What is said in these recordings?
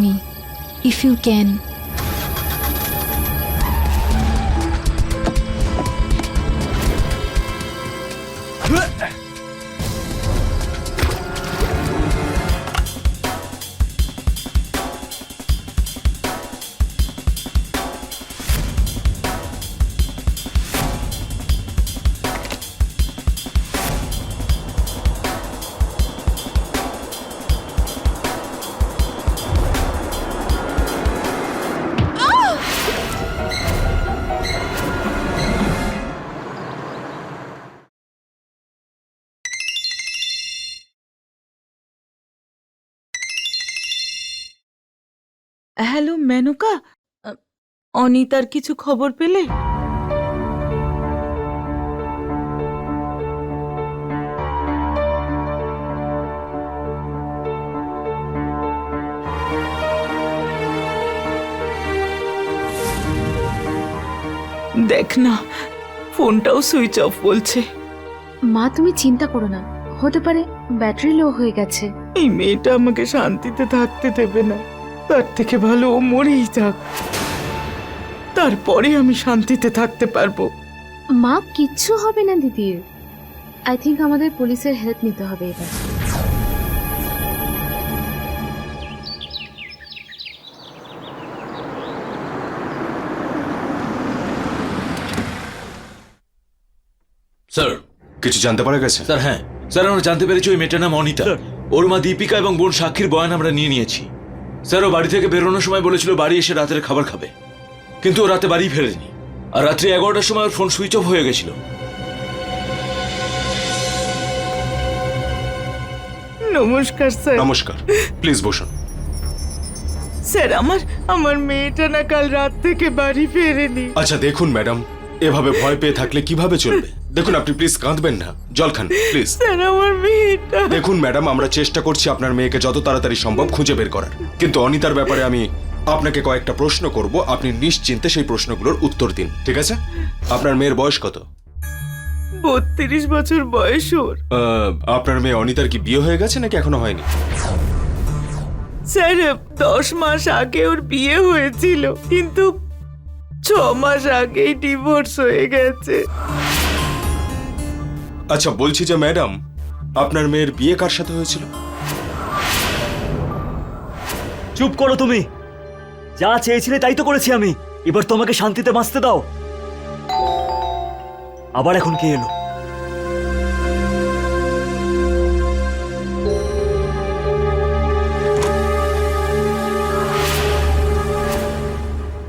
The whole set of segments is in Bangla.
me if you can. Hello Menka, অনিতার কিছু খবর পেলে? দেখ না, ফোনটাও সুইচ অফ বলছে। মা তুমি চিন্তা করো না, হতে পারে ব্যাটারি লো হয়ে গেছে। এই মেয়েটা আমাকে শান্তিতে থাকতে দেবে না, তার থেকে ভালো ও মরেই থাক, তারপরে আমি শান্তিতে থাকতে পারবো। মা কিচ্ছু হবে না দিদির। আই থিঙ্ক আমাদের পুলিশের হেল্প নিতে হবে এবার। স্যার, কিছু জানতে পারা গেছে? স্যার হ্যাঁ স্যার, আমরা জানতে পেরেছি ওই মেয়েটার নাম অনিতা। ওর মা দীপিকা এবং বোন সাক্ষীর বয়ান আমরা নিয়ে নিয়েছি। স্যার, ও বাড়ি থেকে বেরোনোর সময় বলেছিল বাড়ি এসে রাতের খাবার খাবে, কিন্তু ও রাতে বাড়ি ফেরেনি। আর রাত্রি 11টার সময় ওর ফোন সুইচ অফ হয়ে গেছিল। নমস্কার স্যার। নমস্কার, প্লিজ বসুন। স্যার, আমার মেয়েটা না কাল রাত থেকে বাড়ি ফেরেনি। আচ্ছা দেখুন ম্যাডাম, এভাবে ভয় পেয়ে থাকলে কিভাবে চলবে? দেখুন, আপনি প্লিজ কাঁদবেন না, জল খান প্লিজ। স্যার, আমার মেয়েটা। দেখুন ম্যাডাম, আমরা চেষ্টা করছি আপনার মেয়েকে যত তাড়াতাড়ি সম্ভব খুঁজে বের করার, কিন্তু অনিতার ব্যাপারে আমি আপনাকে কয়েকটা প্রশ্ন করব, আপনি নিশ্চিন্তে সেই প্রশ্নগুলোর উত্তর দিন, ঠিক আছে? আপনার মেয়ের বয়স কত? 32 বছর বয়স ওর। আপনার মেয়ে অনিতার কি বিয়ে হয়ে গেছে নাকি এখনো হয়নি? স্যার, 10 মাস আগে ওর বিয়ে হয়েছিল, কিন্তু 6 মাস আগেই ডিভোর্স হয়ে গেছে। আচ্ছা বলছি যে ম্যাডাম, আপনার মেয়ের বিয়ে কার সাথে হয়েছিল? চুপ করো তুমি। যা চেয়েছিলে তাই তো করেছি আমি, এবার তোমাকে শান্তিতে বাঁচতে দাও। আবার এখন কে এলো?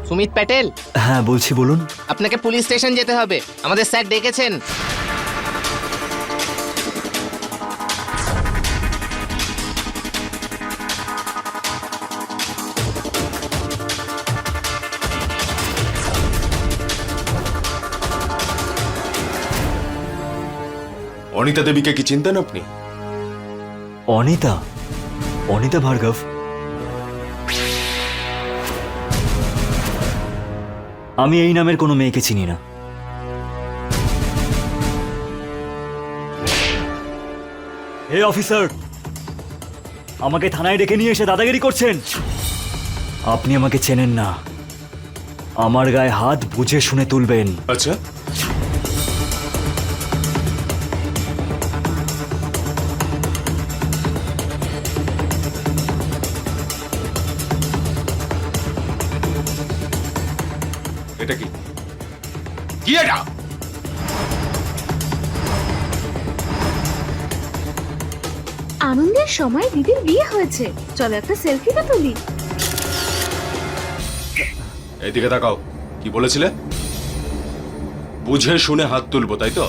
সুমিত প্যাটেল, হ্যাঁ বলছি, বলুন। আপনাকে পুলিশ স্টেশন যেতে হবে, আমাদের স্যার ডেকেছেন। অনিতা দেবীকে কি চিনতেন আপনি? অনিতা? অনিতা ভার্গব? আমি এই নামের কোনো মেয়েকে চিনি না। হে অফিসার, আমাকে থানায় ডেকে নিয়ে এসে দাদাগিরি করছেন। আপনি আমাকে চেনেন না, আমার গায়ে হাত বুঝে শুনে তুলবেন। আচ্ছা, এটা কি? কি এটা? আনন্দের সময় দিদির বিয়ে হয়েছে, চলো একটা সেলফি তো তুলি। এইদিকে তাকাও। কি বলেছিলে? বুঝে শুনে হাত তুলবো, তাই তো?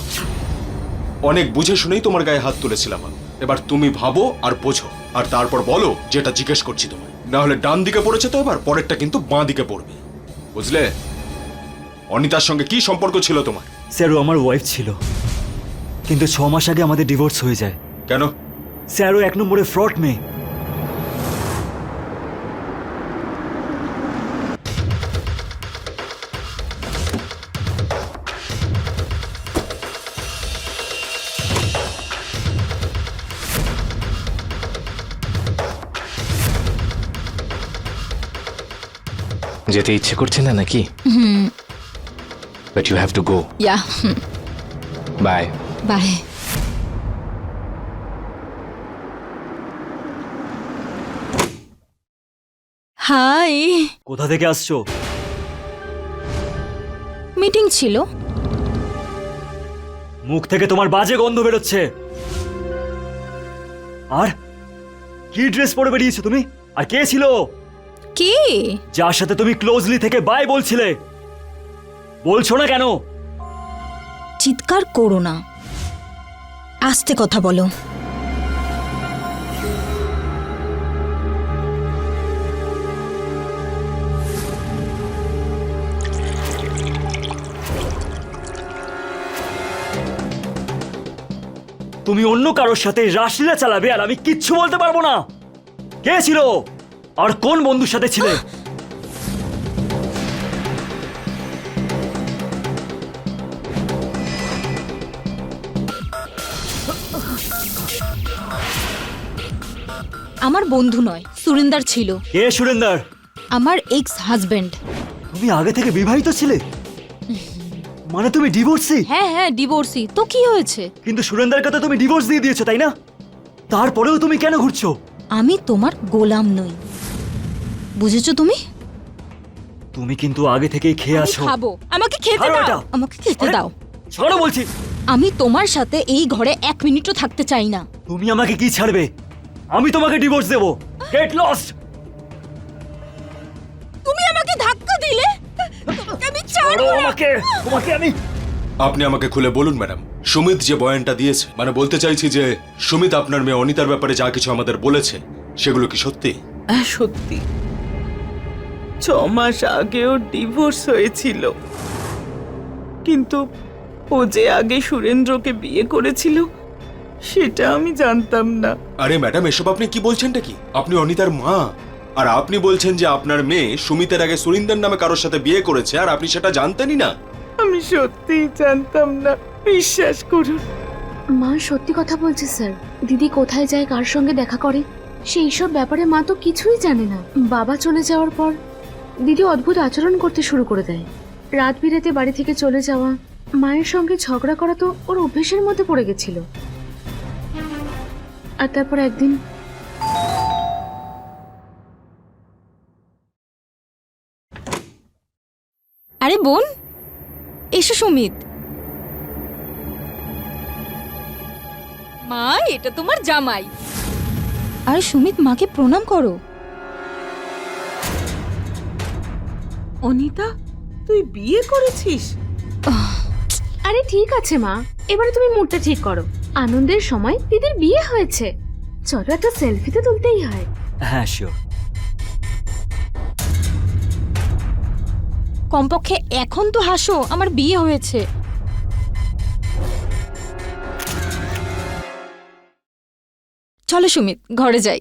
অনেক বুঝে শুনেই তোমার গায়ে হাত তুলেছিলাম। এবার তুমি ভাবো আর বোঝো, আর তারপর বলো যেটা জিজ্ঞেস করছি তোমায়। না হলে ডান দিকে পড়েছে তো, এবার পরেরটা কিন্তু বাঁ দিকে পড়বে, বুঝলে? অনিতার সঙ্গে কি সম্পর্ক ছিল তোমার? স্যার, ও আমার ওয়াইফ ছিল, কিন্তু 6 মাস আগে আমাদের ডিভোর্স হয়ে যায়। কেন? স্যার, ও 1 নম্বরে ফ্রড মেয়ে। যেতে ইচ্ছে করছে না নাকি? But you have to go. Yeah bye. Bye. Hi. কোথা থেকে আসছো? মিটিং ছিল। মুখ থেকে তোমার বাজে গন্ধ বেরোচ্ছে। আর কি ড্রেস পরে বেরিয়েছো তুমি? আর কে ছিল কি? যার সাথে তুমি ক্লোজলি থেকে বাই বলছিলে? বলছো না কেন? চিৎকার করো না, আস্তে কথা বলো। তুমি অন্য কারোর সাথে রাসলীলা চালাবে আর আমি কিচ্ছু বলতে পারবো না? কে ছিল আর কোন বন্ধুর সাথে ছিলে? আমার বন্ধু নয়, সুরিন্দার ছিল। কে সুরেন্দার? আমার এক্স হাজবেন্ড। তুমি আগে থেকে বিবাহিত ছিলে? মানে তুমি ডিভোর্সি? হ্যাঁ হ্যাঁ, ডিভোর্সি। তো কি হয়েছে? কিন্তু সুরেন্দারকে তো তুমি ডিভোর্স দিয়ে দিয়েছো, তাই না? তারপরেও তুমি কেন ঘুরছো? আমি তোমার গোলাম নই, বুঝেছো তুমি? তুমি কিন্তু আগে থেকেই খেয়ে আমি আছো। খাবো, আমাকে খেতে ছাড়ো এটা। দাও, আমাকে খেতে দাও। ছাড়ো বলছি। আমি তোমার সাথে এই ঘরে 1 মিনিটও থাকতে চাই না। তুমি আমাকে কি ছাড়বে? আমি তোমাকে ডিভোর্স দেবো। Get lost. তুমি আমাকে ধাক্কা দিলে, তোমাকে আমি ছাড়বো না। তোমাকে আমি। আপনি আমাকে খুলে বলুন ম্যাডাম, সুমিত যে বয়ানটা দিয়েছে, মানে বলতে চাইছি যে সুমিত আপনার মেয়ে অনিতার ব্যাপারে যা কিছু আমাদের বলেছে সেগুলো কি সত্যি? হ্যাঁ সত্যি, 6 মাস আগেও ডিভোর্স হয়েছিল, কিন্তু ও যে আগে সুরেন্দ্রকে বিয়ে করেছিল সেটা আমি জানতাম না। আরে ম্যাডাম, এসব আপনি কি বলছেনটা কি? আপনি অনিতার মা, আর আপনি বলছেন যে আপনার মেয়ে সুমিতের আগে সুরিন্দর নামে কারোর সাথে বিয়ে করেছে আর আপনি সেটা জানতেনই না? আমি সত্যিই জানতাম না, বিশ্বাস করুন। মা সত্যি কথা বলছে স্যার। দিদি কোথায় যায়, কার সঙ্গে দেখা করে, সেই সব ব্যাপারে মা তো কিছুই জানে না। বাবা চলে যাওয়ার পর দিদি অদ্ভুত আচরণ করতে শুরু করে দেয়। রাত বিরেতে বাড়ি থেকে চলে যাওয়া, মায়ের সঙ্গে ঝগড়া করা তো ওর অভ্যেসের মধ্যে পড়ে গেছিল। আর তারপর একদিন আরে বোন, এসো। সুমিত, মা এটা তোমার জামাই। আরে সুমিত, মাকে প্রণাম করো। অনিতা, তুই বিয়ে করেছিস? আরে ঠিক আছে মা, এবারে তুমি মুডটা ঠিক করো। আনন্দের সময় দিদির বিয়ে হয়েছে, চলো একটা সেলফি তো তুলতেই হয়। হ্যাঁ শিওর। কমপক্ষে এখন তো হাসো, আমার বিয়ে হয়েছে। চলো সুমিত, ঘরে যাই।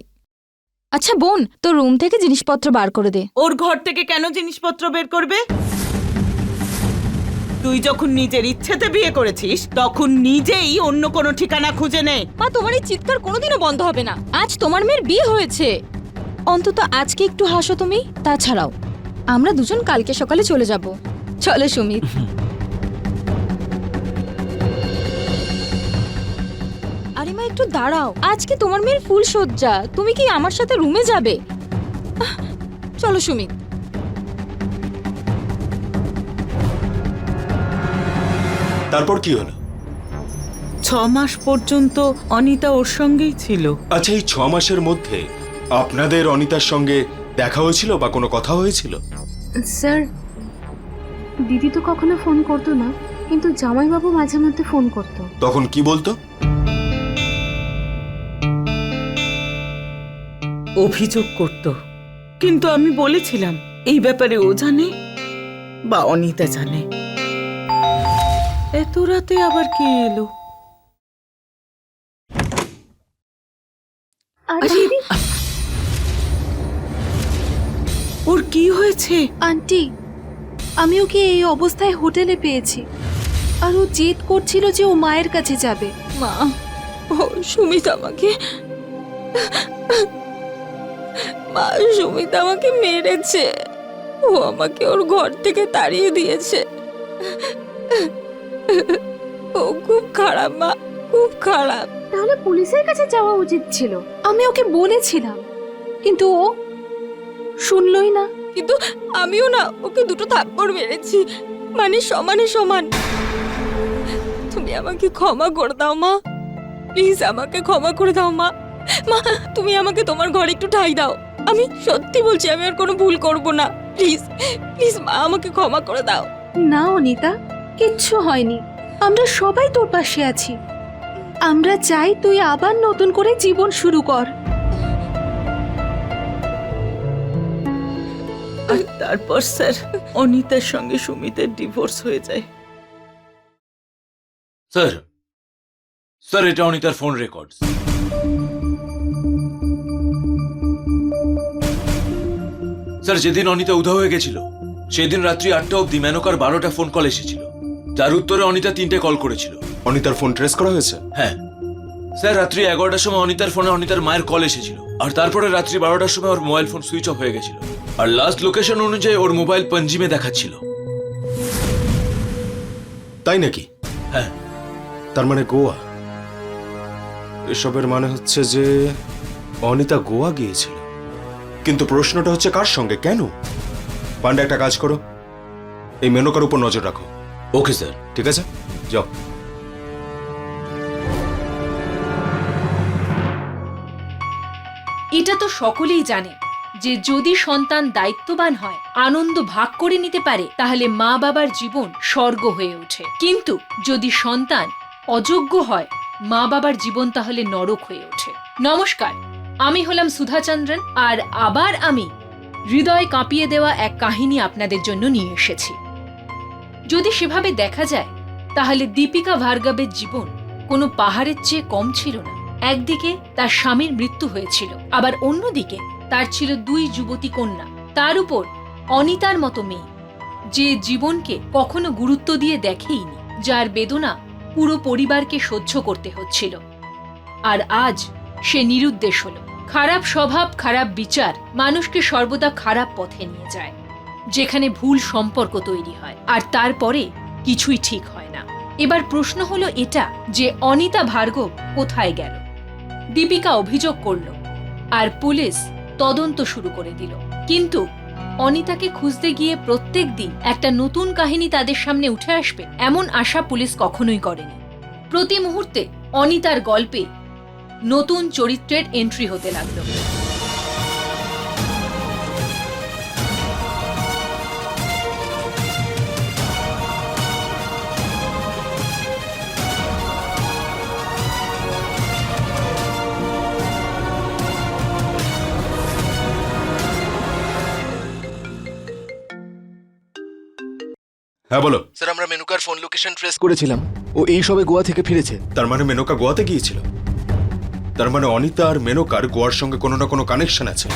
আচ্ছা বোন, তো রুম থেকে জিনিসপত্র বার করে দে। ওর ঘর থেকে কেন জিনিসপত্র বের করবে? তুই যখন নিজের ইচ্ছেতে বিয়ে করেছিস তখন নিজেই অন্য কোনো ঠিকানা খুঁজে নে। মা, তোমার এই চিৎকার কোনোদিনও বন্ধ হবে না। আজ তোমার মেয়ের বিয়ে হয়েছে, অন্তত আজকে একটু হাসো তুমি। তাছাড়াও আমরা দুজন কালকে সকালে চলে যাব। চলো সুমিত। আরে মা, একটু দাঁড়াও, আজকে তোমার মেয়ের ফুল সজ্জা, তুমি কি আমার সাথে রুমে যাবে? চলো সুমিত। তারপর কি হলো? 6 মাস পর্যন্ত অনিতা ওর সঙ্গেই ছিল। আচ্ছা, এই 6 মাসের মধ্যে আপনাদের অনিতার সঙ্গে দেখা হয়েছিল বা কোনো কথা হয়েছিল? স্যার, দিদি তো কখনো ফোন করতো না, কিন্তু জামাইবাবু মাঝে মধ্যে ফোন করতো। তখন কি বলতো? অভিযোগ করত, কিন্তু আমি বলেছিলাম এই ব্যাপারে ও জানে বা অনিতা জানে। এত রাতে আবার কে এলো? আরে দিদি, ওর কি হয়েছে? আন্টি, আমি ওকে এই অবস্থায় হোটেলে পেয়েছি, আর ও জেদ করছিল যে ও মায়ের কাছে যাবে। মা, ও সুমিত আমাকে মা, সুমিত আমাকে মেরেছে। ও ও আমাকে ওর ঘর থেকে তাড়িয়ে দিয়েছে। ও খুব খারাপ মা, খুব খারাপ। তাহলে পুলিশের কাছে যাওয়া উচিত ছিল। আমি ওকে বলেছিলাম, কিন্তু ও শুনলই না। কিন্তু আমিও না ওকে দুটো থাপ্পড় মেরেছি, মানে সমানে সমান। তুমি আমাকে ক্ষমা করে দাও মা, প্লিজ আমাকে ক্ষমা করে দাও মা। মা তুমি আমাকে তোমার ঘরে একটু ঠাঁই দাও। আমি সত্যি বলছি আমি আর কোনো ভুল করব না। প্লিজ প্লিজ মা আমাকে ক্ষমা করে দাও। না অনিতা, কিচ্ছু হয়নি। আমরা সবাই তোর পাশে আছি। আমরা চাই তুই আবার নতুন করে জীবন শুরু কর। আর তারপর স্যার অনিতার সঙ্গে সুমিতের ডিভোর্স হয়ে যায়। স্যার স্যার এটা অনিতার ফোন রেকর্ড। স্যার যেদিন অনিতা উধাও হয়ে গেছিল সেদিন রাত্রি 8টা অবধি মেনকার 12টা ফোন কল এসেছিল, যার উত্তরে অনিতা 3টে কল করেছিল। অনিতার ফোন ট্রেস করা হয়েছে? হ্যাঁ স্যার, রাত্রি 11টার সময় অনিতার ফোনে অনিতার মায়ের কল এসেছিল, আর তারপরে রাত্রি 12টার সময় ওর মোবাইল ফোন সুইচ অফ হয়ে গেছিল, আর লাস্ট লোকেশন অনুযায়ী ওর মোবাইল পঞ্জিমে দেখাচ্ছিল। তাই নাকি? হ্যাঁ। তার মানে গোয়া। এসবের মানে হচ্ছে যে অনিতা গোয়া গিয়েছিল। কিন্তু প্রশ্নটা হচ্ছে কার সঙ্গে, কেন? পান্ডা একটা কাজ করো, এই মেনকার উপর নজর রাখো। Okay sir. ঠিক আছে, যাও। এটা তো সকলেই জানে যে যদি সন্তান দায়িত্ববান হয়, আনন্দ ভাগ করে নিতে পারে, তাহলে মা বাবার জীবন স্বর্গ হয়ে ওঠে। কিন্তু যদি সন্তান অযোগ্য হয়, মা বাবার জীবন তাহলে নরক হয়ে ওঠে। নমস্কার, আমি হলাম সুধাচন্দ্রন, আর আবার আমি হৃদয় কাঁপিয়ে দেওয়া এক কাহিনী আপনাদের জন্য নিয়ে এসেছি। যদি সেভাবে দেখা যায় তাহলে দীপিকা ভার্গবের জীবন কোনো পাহাড়ের চেয়ে কম ছিল না। একদিকে তার স্বামীর মৃত্যু হয়েছিল, আবার অন্যদিকে তার ছিল 2 যুবতী কন্যা, তার উপর অনিতার মতো মেয়ে, যে জীবনকে কখনো গুরুত্ব দিয়ে দেখেইনি, যার বেদনা পুরো পরিবারকে সহ্য করতে হচ্ছিল। আর আজ সে নিরুদ্দেশ হলো। খারাপ স্বভাব, খারাপ বিচার মানুষকে সর্বদা খারাপ পথে নিয়ে যায়, যেখানে ভুল সম্পর্ক তৈরি হয়, আর তারপরে কিছুই ঠিক হয় না। এবার প্রশ্ন হলো এটা যে অনিতা ভার্গব কোথায় গেল? দীপিকা অভিযোগ করল, আর পুলিশ তদন্ত শুরু করে দিল। কিন্তু অনিতাকে খুঁজতে গিয়ে প্রত্যেক দিন একটা নতুন কাহিনী তাদের সামনে উঠে আসবে, এমন আশা পুলিশ কখনোই করেনি। প্রতি মুহূর্তে অনিতার গল্পে নতুন চরিত্রের এন্ট্রি হতে লাগলো। হ্যাঁ বলো। স্যার আমরা মেনুকার ফোন লোকেশন ট্রেস করেছিলাম, ও এই সবে গোয়া থেকে ফিরেছে। তার মানে মেনকা গোয়াতে গিয়েছিল। তার মানে অনিতা আর মেনকার গোয়ার সঙ্গে কোনো না কোনো কানেকশন আছে।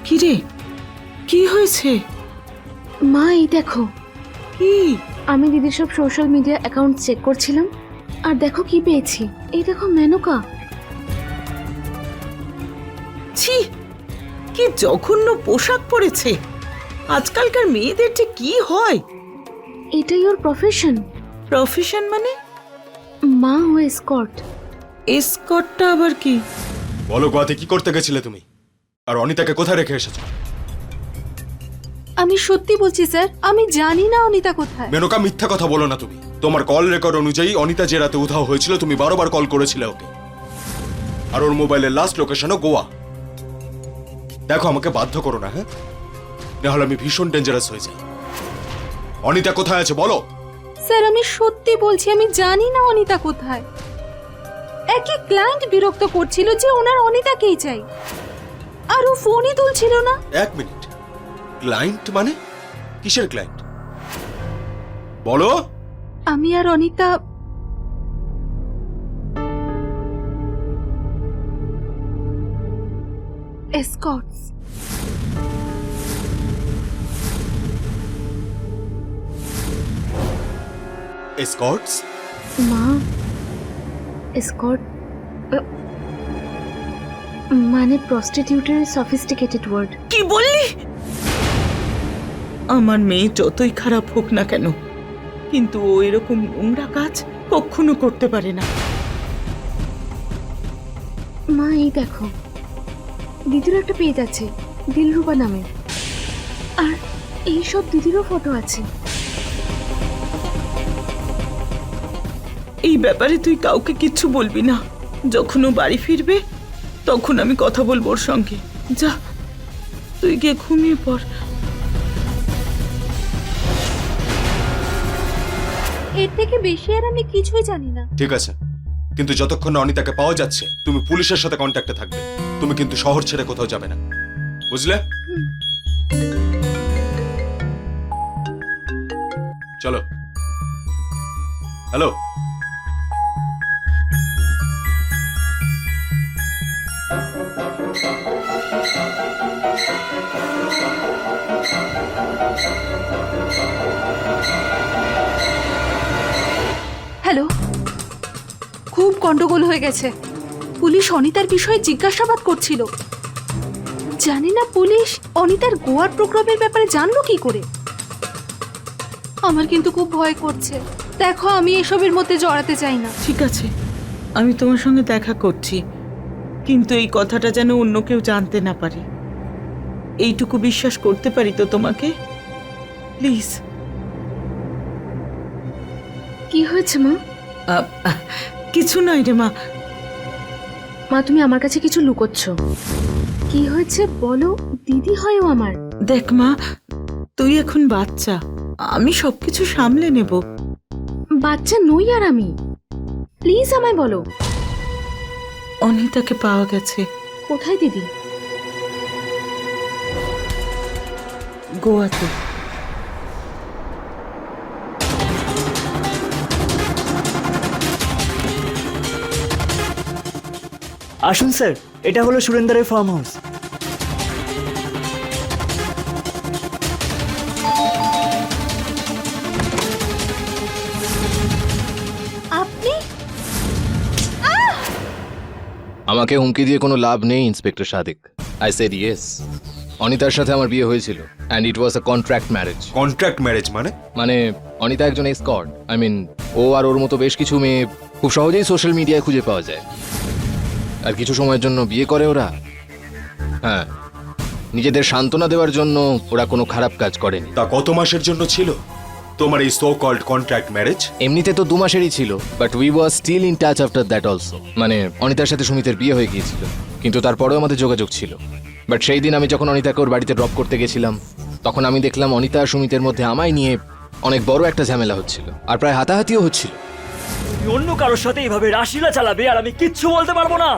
কিরে, কি হয়েছে? মা এই দেখো, কি? আমি দিদির সব সোশ্যাল মিডিয়া অ্যাকাউন্ট চেক করছিলাম, আর দেখো কি পেয়েছি। এই দেখো মেনকা। ছি, কি জঘন্য পোশাক পরেছে। আজকালকার মেয়েদের যে কি হয়। এটাই ওর প্রফেশন। প্রফেশন মানে? মা ও এসকর্ট। এসকর্টটা আবার কি? বলো গোয়াতে কি করতে গেছিলে তুমি, আর অনিতাকে কোথায় রেখে এসেছো? আমি সত্যি বলছি স্যার, আমি জানি না অনিতা কোথায়। মেনকা, মিথ্যা কথা বলো না তুমি। তোমার কল রেকর্ড অনুযায়ী অনিতা যে রাতে উধাও হয়েছিল তুমি 12 বার কল করেছিলে ওকে, আর ওর মোবাইলের লাস্ট লোকেশনও গোয়া। দেখো, আমাকে বাধ্য করো না, হ্যাঁ? নাহলে আমি ভীষণ ডেঞ্জারাস হয়ে যাই। অনিতা কোথায় আছে বলো। স্যার আমি সত্যি বলছি, আমি জানি না অনিতা কোথায়। একই ক্লায়েন্ট বিরক্ত করছিল যে ওনার অনিতাকেই চাই, আর ও ফোনই তুলছিল না। 1 মিনিট, ক্লায়েন্ট মানে কিসের ক্লায়েন্ট বলো? আমি আর অনিতা এসকর্টস। এসকর্টস? মা, এসকর্ট মানে প্রস্টিটিউটের সফিস্টিকেটেড ওয়ার্ড। কি বললি? আমার মেয়ে যতই খারাপ হোক না কেন, কিন্তু ও এরকম নোংরা কাজ কখনো করতে পারে না। মা এই দেখো, দিদির একটা পেজ আছে দিলরুবা নামে, আর এই সব দিদিরও ফটো আছে। এই ব্যাপারে তুই কাউকে কিচ্ছু বলবি না। যখন ও বাড়ি ফিরবে তখন আমি কথা বলবো ওর সঙ্গে। যা, তুই গিয়ে ঘুমিয়ে পড়। এর থেকে বেশি আর আমি কিছুই জানি না। ঠিক আছে, কিন্তু যতক্ষণ না অনিতাকে পাওয়া যাচ্ছে তুমি পুলিশের সাথে কন্ট্যাক্টে থাকবে। তুমি কিন্তু শহর ছেড়ে কোথাও যাবে না, বুঝলে? চলো। হ্যালো, হ্যালো, খুব গন্ডগোল হয়ে গেছে। পুলিশ অনিতার বিষয়ে জিজ্ঞাসাবাদ করছিল। জানি না পুলিশ অনিতার গোয়ার প্রোগ্রামের ব্যাপারে জানলো কি করে। আমার কিন্তু খুব ভয় করছে। দেখো, আমি এসবের মধ্যে জড়াতে চাই না। ঠিক আছে, আমি তোমার সঙ্গে দেখা করছি, কিন্তু এই কথাটা যেন অন্য কেউ জানতে না পারে। এইটুকু বিশ্বাস করতে পারি তো তোমাকে? প্লিজ। কি হয়েছে মা? কিছু নয় রে মা। মা তুমি আমার কাছে কিছু লুকোচ্ছ। কি হয়েছে বলো, দিদি হয় ও আমার। দেখ মা, তুই এখন বাচ্চা, আমি সবকিছু সামলে নেব। বাচ্চা নই আর আমি, প্লিজ আমায় বলো। অনিতাকে পাওয়া গেছে। কোথায় দিদি? গোয়াতে। আসুন স্যার, এটা হলো সুরেন্দ্রের ফার্ম হাউস। আপনি? আমাকে হুমকি দিয়ে কোনো লাভ নেই inspector Sadiq. I said yes. অনিতার সাথে আমার বিয়ে হয়েছিল and it was a contract marriage. Contract marriage মানে? মানে অনিতা একজন এসকর্ট। আই মিন, ও আর ওর মতো বেশ কিছু মেয়ে খুব সহজেই সোশ্যাল মিডিয়ায় খুঁজে পাওয়া যায়, আর কিছু সময়ের জন্য বিয়ে করে ওরা। হ্যাঁ, নিজেদের সান্ত্বনা দেওয়ার জন্য ওরা কোনো খারাপ কাজ করেনি। তা কত মাসের জন্য ছিল তোমার এই সো কল্ড কন্ট্রাক্ট ম্যারেজ? এমনিতে তো 2 মাসেরই ছিল, but we was still in touch after that also. মানে অনিতার সাথে সুমিতের বিয়ে হয়ে গিয়েছিল, কিন্তু তারপরেও আমাদের যোগাযোগ ছিল। বাট সেই দিন আমি যখন অনিতাকে ওর বাড়িতে ড্রপ করতে গেছিলাম, তখন আমি দেখলাম অনিতা আর সুমিতের মধ্যে আমায় নিয়ে অনেক বড় একটা ঝামেলা হচ্ছিল, আর প্রায় হাতাহাতিও হচ্ছিল। তুমি অন্য কারোর সাথে এইভাবে রাশিলা চালাবে আর আমি কিচ্ছু বলতে পারবো না।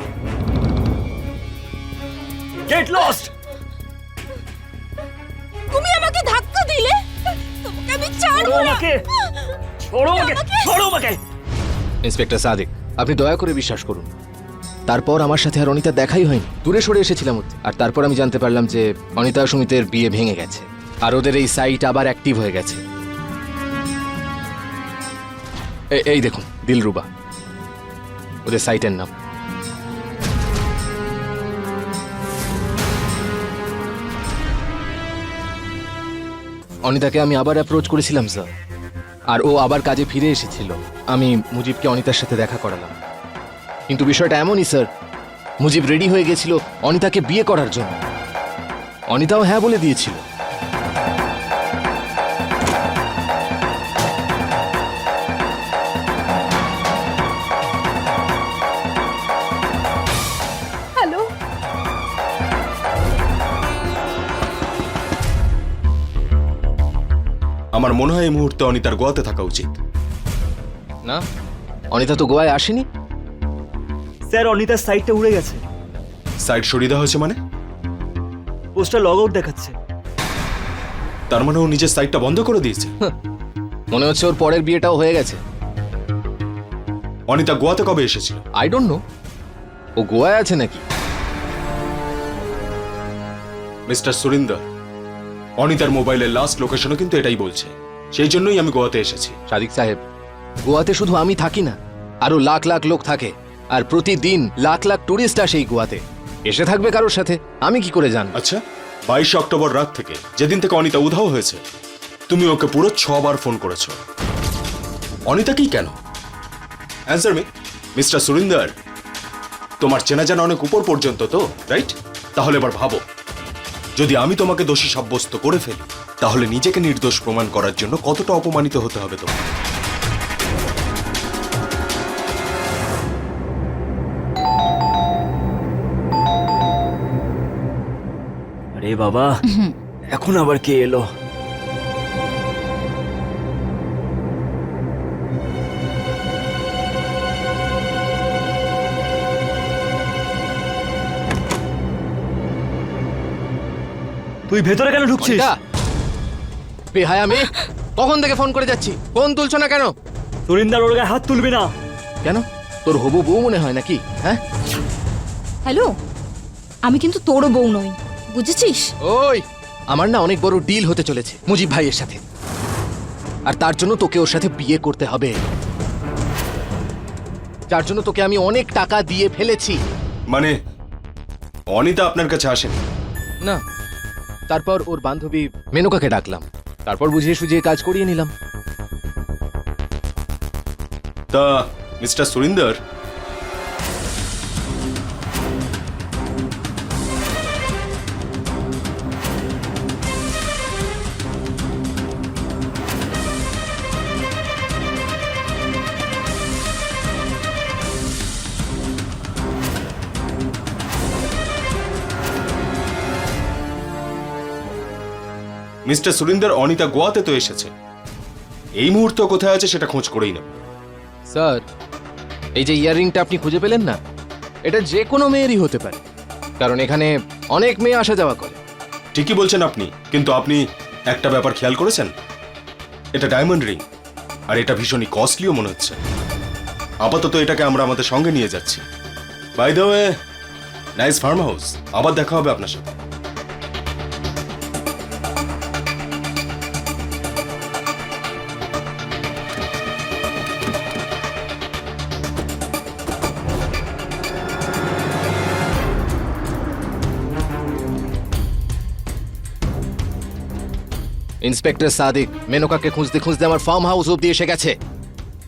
Get lost. তুমি আমাকে ধাক্কা দিলে, তোমাকে আমি ছাড়বো না। ছোড়ো আমাকে, ছোড়ো আমাকে। ইন্সপেক্টর সাদিক, আপনি দয়া করে বিশ্বাস করুন, তারপর আমার সাথে আর অনিতা দেখাই হয়নি। দূরে সরে এসেছিলাম ওর, আর তারপর আমি জানতে পারলাম যে অনিতা আর সুমিতের বিয়ে ভেঙে গেছে, আর ওদের এই সাইট আবার অ্যাক্টিভ হয়ে গেছে। এই দেখুন, দিলরুবা ওদের সাইটের নাম। অনিতাকে আমি আবার অ্যাপ্রোচ করেছিলাম স্যার, আর ও আবার কাজে ফিরে এসেছিল। আমি মুজিবকে অনিতার সাথে দেখা করালাম। কিন্তু বিষয়টা এমনই স্যার, মুজিব রেডি হয়ে গেছিল অনিতাকে বিয়ে করার জন্য। অনিতাও হ্যাঁ বলে দিয়েছিল। হ্যালো, আমার মনে হয় এই মুহূর্তে অনিতার গোয়াতে থাকা উচিত। না, অনিতা তো গোয়ায় আসেনি। স্যার অনিতার সাইটটা উড়ে গেছে, সাইড সরিয়ে দেওয়া হয়েছে মানে? পোস্টার লগ আউট দেখাচ্ছে। তার মানে ও নিজের সাইডটা বন্ধ করে দিয়েছে। মনে হচ্ছে ওর পরের বিয়েটাও হয়ে গেছে। অনিতা গোয়াতে কবে এসেছিল? আই ডোন্ট নো, ও গোয়ায় আছে নাকি। মিস্টার সুরিন্দর, অনিতার মোবাইলের লাস্ট লোকেশনও কিন্তু এটাই বলছে। সেই জন্যই আমি গোয়াতে এসেছি। সাদিক সাহেব, গোয়াতে শুধু আমি থাকি না, আরো লাখ লাখ লোক থাকে। আর প্রতিদিন লাখ লাখ টুরিস্ট আসে এই গোয়াতে। এসে থাকবে কারোর সাথে, আমি কি করে জানবো? আচ্ছা, 22 অক্টোবর রাত থেকে, যেদিন থেকে অনিতা উধাও হয়েছে, তুমি ওকে পুরো 6 বার ফোন করেছো। অনিতা কি কেন? Answer me mister Surinder. তোমার চেনা জানা অনেক উপর পর্যন্ত তো, রাইট? তাহলে এবার ভাবো, যদি আমি তোমাকে দোষী সাব্যস্ত করে ফেলি, তাহলে নিজেকে নির্দোষ প্রমাণ করার জন্য কতটা অপমানিত হতে হবে তোমার। আরে বাবা, এখন আবার কে এলো? তুই ভেতরে কেন ঢুকছিস? অনিতা, বেহায়া মেয়ে, কখন থেকে ফোন করে যাচ্ছি, ফোন তুলছো না কেন? সুরিন্দার ওর গায়ে হাত তুলবি না। কেন, তোর হবু বউ মনে হয় নাকি? হ্যাঁ, হ্যালো, আমি কিন্তু তোরও বউ নই, বুঝেছিস? ওই আমার না অনেক বড় ডিল হতে চলেছে মুজিব ভাইয়ের সাথে। আর তার জন্য তোকে ওর সাথে বিয়ে করতে হবে, যার জন্য তোকে আমি অনেক টাকা দিয়ে ফেলেছি। মানে অনিতা আপনার কাছে আসেন? না, তারপর ওর বান্ধবী মেনকাকে ডাকলাম, তারপর বুঝিয়ে সুঝিয়ে কাজ করিয়ে নিলাম। তা মিস্টার সুরিন্দর, মিস্টার সুরিন্দর, অনিতা গোয়াতে তো এসেছে, এই মুহূর্তে কোথায় আছে সেটা খোঁজ করেই নেব। স্যার, এই যে ইয়াররিংটা আপনি খুঁজে পেলেন না, এটা যে কোনো মেয়েরই হতে পারে, কারণ এখানে অনেক মেয়ে আসা যাওয়া করে। ঠিকই বলছেন আপনি, কিন্তু আপনি একটা ব্যাপার খেয়াল করেছেন? এটা ডায়মন্ড রিং, আর এটা ভীষণই কস্টলিও মনে হচ্ছে। আপাতত এটাকে আমরা আমাদের সঙ্গে নিয়ে যাচ্ছি। By the way, nice farm house. আবার দেখা হবে আপনার সাথে। ইন্সপেক্টর সাদিক মেনকাকে খুঁজতে খুঁজতে আমার ফার্ম হাউস অব্দি এসে গেছে।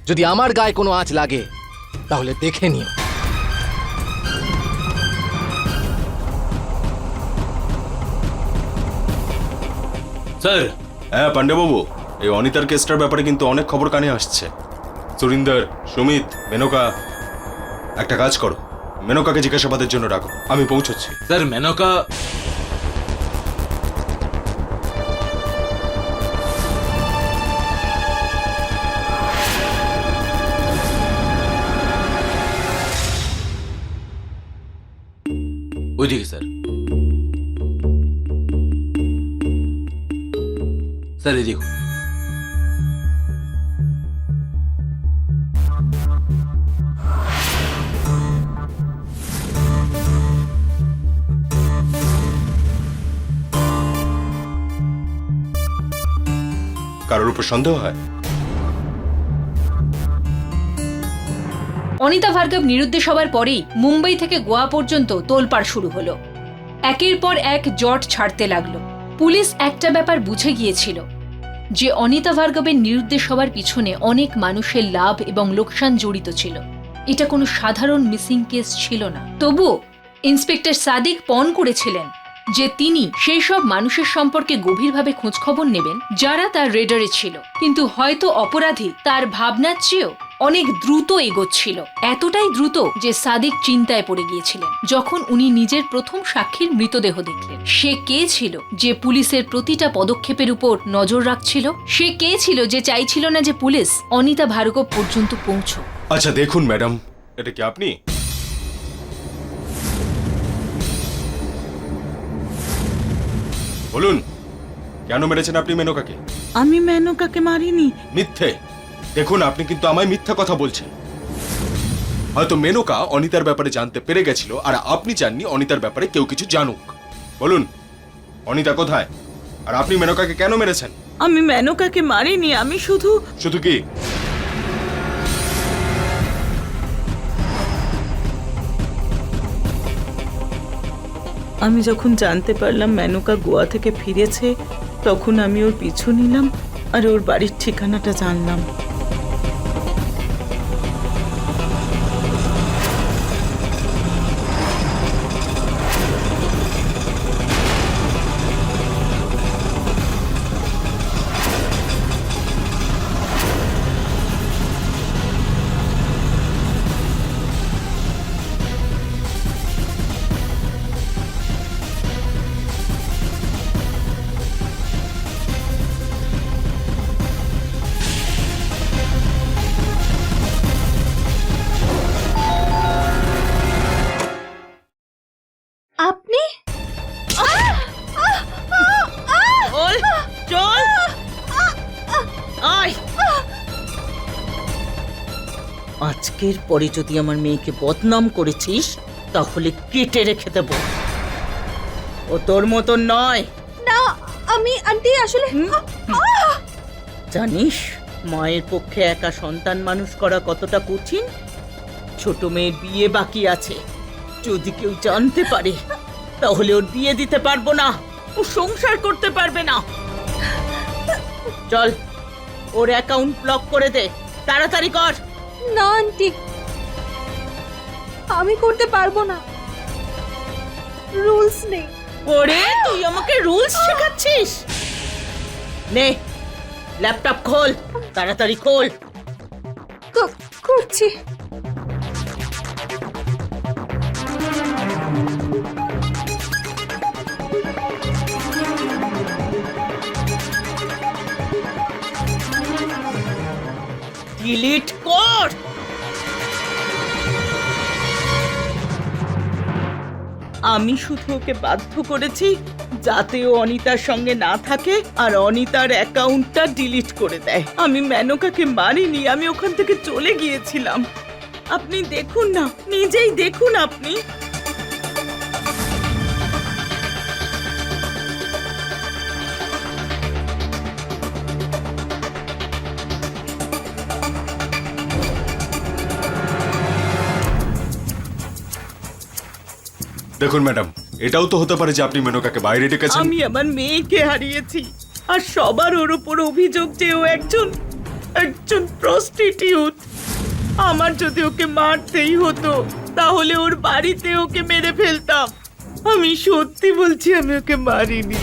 যদি আমার গায়ে কোনো আঁচ লাগে তাহলে দেখে নিও। স্যার, হ্যাঁ পাণ্ডেবাবু, এই অনিতার কেসটার ব্যাপারে কিন্তু অনেক খবর কানে আসছে। সুরিন্দর, সুমিত, মেনকা, একটা কাজ করো, মেনকাকে জিজ্ঞাসাবাদের জন্য রাখো, আমি পৌঁছচ্ছি। স্যার মেনকা, ওইদিকে স্যার। স্যার এই দেখুন। কারোর উপর সন্দেহ হয়? অনিতা ভার্গব নিরুদ্দেশ হওয়ার পরেই মুম্বাই থেকে গোয়া পর্যন্ত তোলপাড় শুরু হলো। একের পর এক জট ছাড়তে লাগলো। পুলিশ একটা ব্যাপার বুঝে গিয়েছিল, যে অনিতা ভার্গবের নিরুদ্দেশ হওয়ার পিছনে অনেক মানুষের লাভ এবং লোকসান জড়িত ছিল। এটা কোনো সাধারণ মিসিং কেস ছিল না। তবুও ইন্সপেক্টর সাদিক পণ করেছিলেন যে তিনি সেই সব মানুষের সম্পর্কে গভীরভাবে খোঁজখবর নেবেন যারা তার রেডারে ছিল। কিন্তু হয়তো অপরাধী তার ভাবনার চেয়েও অনেক দ্রুত এগোচ্ছিল, এতটাই দ্রুত যে সাদিক চিন্তায় পড়ে গিয়েছিলেন যখন উনি নিজের প্রথম সাক্ষীর মৃতদেহ দেখলেন। সে কে ছিল যে পুলিশের প্রতিটা পদক্ষেপের উপর নজর রাখছিল? সে কে ছিল যে চাইছিল না যে পুলিশ অনিতা ভার্গব পর্যন্ত পৌঁছো? আচ্ছা দেখুন ম্যাডাম, এটা কি আপনি? বলুন, কেন মেরেছেন আপনি মেনকাকে? আমি মেনকাকে মারিনি। মিথ্যে। দেখুন, আপনি কিন্তু আমায় মিথ্যা কথা বলছেন। হয়তো মেনকা অনিতার ব্যাপারে জানতে পেরে গেছিল, আর আপনি চাননি অনিতার ব্যাপারে কেউ কিছু জানুক। বলুন, অনিতা কোথায়? আর আপনি মেনকাকে কেন মেরেছেন? আমি মেনকাকে মারিনি, আমি শুধু শুধু কি? আমি যখন জানতে পারলাম মেনকা গোয়া থেকে ফিরেছে, তখন আমি ওর পিছু নিলাম আর ওর বাড়ির ঠিকানাটা জানলাম। আপনি? চল চল, আয়। আজকের পরে যদি আমার মেয়েকে বদনাম করেছিস তাহলে কেটে রেখে দেব। ও তোর মতন নয়। না, আমি আন্টি আসলে জানিস মায়ের পক্ষে একা সন্তান মানুষ করা কতটা কঠিন? ছোট মেয়ের বিয়ে বাকি আছে, যদি কেউ জানতে পারে তাহলে ওর বিয়ে দিতে পারবো না, ও সংসার করতে পারবে না। চল, ওর অ্যাকাউন্ট ব্লক করে দে, তাড়াতাড়ি কর। না আন্টি, আমি করতে পারবো না, রুলস নেই। ওরে, তুই আমাকে রুলস শেখাচ্ছিস? নে, ল্যাপটপ খোল, তাড়াতাড়ি খোল। করছি। ডিলিট কর। আমি শুধু ওকে বাধ্য করেছি যাতে ও অনিতার সঙ্গে না থাকে আর অনিতার অ্যাকাউন্টটা ডিলিট করে দেয়। আমি মেনকাকে মারিনি, আমি ওখান থেকে চলে গিয়েছিলাম। আপনি দেখুন না, নিজেই দেখুন আপনি। দেখুন ম্যাডাম, এটাও তো হতে পারে যে আপনি মেনকাকে বাইরে ডেকেছেন। আমি আমার মেয়েকে হারিয়েছি আর সবার ওর উপর অভিযোগ যে ও একজন প্রস্টিটিউট। আমার যদি ওকে মারতেই হতো তাহলে ওর বাড়িতে ওকে মেরে ফেলতাম। আমি সত্যি বলছি, আমি ওকে মারিনি।